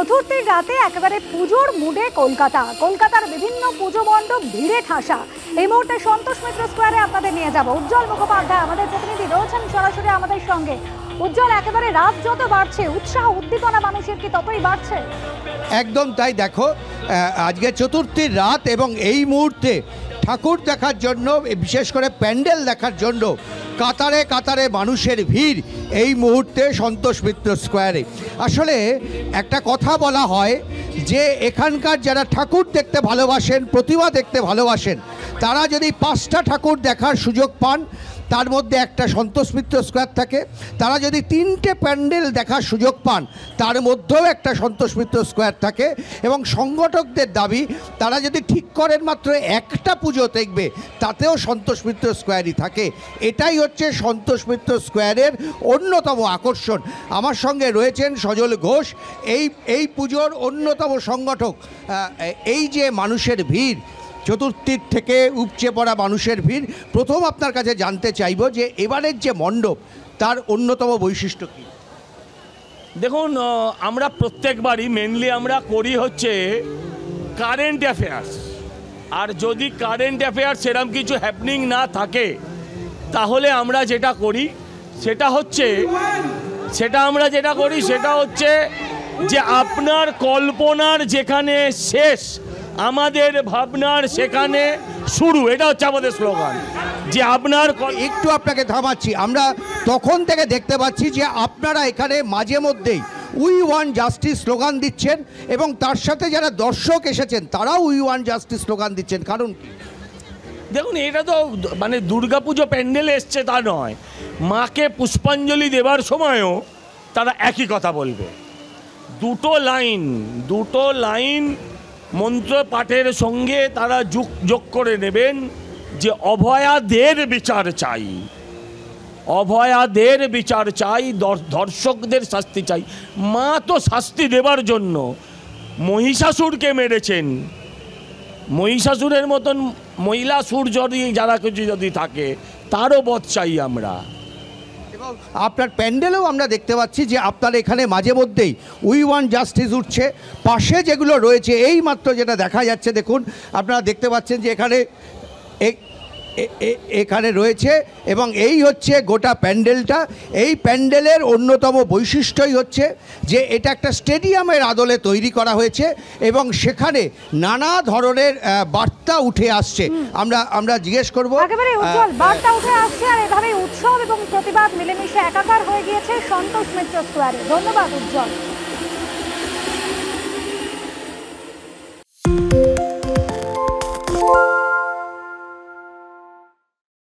চতুর্থীর রাতে একেবারে পুজোর মুডে কলকাতার বিভিন্ন পুজো মণ্ডপ ভিড়ে ঠাসা। এই মুহূর্তে সন্তোষ মিত্র স্কোয়ারে আপনাদের নিয়ে যাব। উজ্জ্বল মুখোপাধ্যায় আমাদের প্রতিনিধি রয়েছেন সরাসরি আমাদের সঙ্গে। উজ্জ্বল, একেবারে রাত যত বাড়ছে উৎসাহ উদ্দীপনা মানুষের কি ততই বাড়ছে? একদম তাই। দেখো, আজকে চতুর্থীর রাত এবং এই মুহূর্তে ঠাকুর দেখার জন্য, বিশেষ করে প্যান্ডেল দেখার জন্য কাতারে কাতারে মানুষের ভিড় এই মুহূর্তে সন্তোষ মিত্র স্কোয়ারে। আসলে একটা কথা বলা হয় যে এখানকার যারা ঠাকুর দেখতে ভালোবাসেন, প্রতিমা দেখতে ভালোবাসেন, তারা যদি 5টা ঠাকুর দেখার সুযোগ পান তার মধ্যে একটা সন্তোষ মিত্র স্কোয়ার থাকে। তারা যদি 3টে প্যান্ডেল দেখার সুযোগ পান তার মধ্যেও একটা সন্তোষ মিত্র স্কোয়ার থাকে। এবং সংগঠকদের দাবি, তারা যদি ঠিক করেন মাত্র একটা পুজো দেখবে তাতেও সন্তোষ মিত্র স্কোয়ারই থাকে। এটাই হচ্ছে সন্তোষ মিত্র স্কোয়ারের অন্যতম আকর্ষণ। আমার সঙ্গে রয়েছেন সজল ঘোষ, এই পুজোর অন্যতম সংগঠক। এই যে মানুষের ভিড়, চতুর্থীর থেকে উপচে পড়া মানুষের ভিড়, প্রথম আপনার কাছে জানতে চাইব যে এবারের যে মণ্ডপ তার অন্যতম বৈশিষ্ট্য কী? দেখুন, আমরা প্রত্যেকবারই মেনলি আমরা করি হচ্ছে কারেন্ট অ্যাফেয়ার্স। আর যদি কারেন্ট অ্যাফেয়ার্স সেরকম কিছু হ্যাপনিং না থাকে তাহলে আমরা যেটা করি সেটা হচ্ছে যে আপনার কল্পনার যেখানে শেষ আমাদের ভাবনার সেখানে শুরু। এটা হচ্ছে আমাদের স্লোগান। যে আপনার একটু আপনাকে থামাচ্ছি, আমরা তখন থেকে দেখতে পাচ্ছি যে আপনারা এখানে মাঝে মধ্যেই উই ওয়ান্ট জাস্টিস স্লোগান দিচ্ছেন এবং তার সাথে যারা দর্শক এসেছেন তারাও উই ওয়ান্ট জাস্টিস স্লোগান দিচ্ছেন। কারণ দেখুন, এটা তো মানে দুর্গাপুজো প্যান্ডেলে এসছে তা নয়, মাকে পুষ্পাঞ্জলি দেবার সময়ও তারা একই কথা বলবে। দুটো লাইন মন্ত্র পাঠের সঙ্গে তারা যোগ করে নেবেন যে অভয়াদের বিচার চাই, ধর্ষকদের শাস্তি চাই। মা তো শাস্তি দেবার জন্য মহিষাসুরকে মেরেছেন। মহিষাসুরের মতন মহিলাসুর যারা কিছু যদি থাকে তারও বধ চাই আমরা। আপনার প্যান্ডেলেও আমরা দেখতে পাচ্ছি যে আপনার এখানে মাঝে মধ্যেই উই ওয়ান্ট জাস্টিস উঠছে। পাশে যেগুলো রয়েছে, এই মাত্র যেটা দেখা যাচ্ছে, দেখুন আপনারা দেখতে পাচ্ছেন যে এখানে রয়েছে এবং এই হচ্ছে গোটা প্যান্ডেলটা। এই প্যান্ডেলের অন্যতম বৈশিষ্ট্যই হচ্ছে যে এটা একটা স্টেডিয়ামের আদলে তৈরি করা হয়েছে এবং সেখানে নানা ধরনের বার্তা উঠে আসছে। আমরা জিজ্ঞেস করবো, একেবারে উজ্জ্বল বার্তা উঠে আসছে আর এভাবে উৎসব এবং প্রতিবাদ মিলেমিশে একাকার হয়ে গিয়েছে সন্তোষ মিত্র স্কোয়ারে। ধন্যবাদ উজ্জ্বল।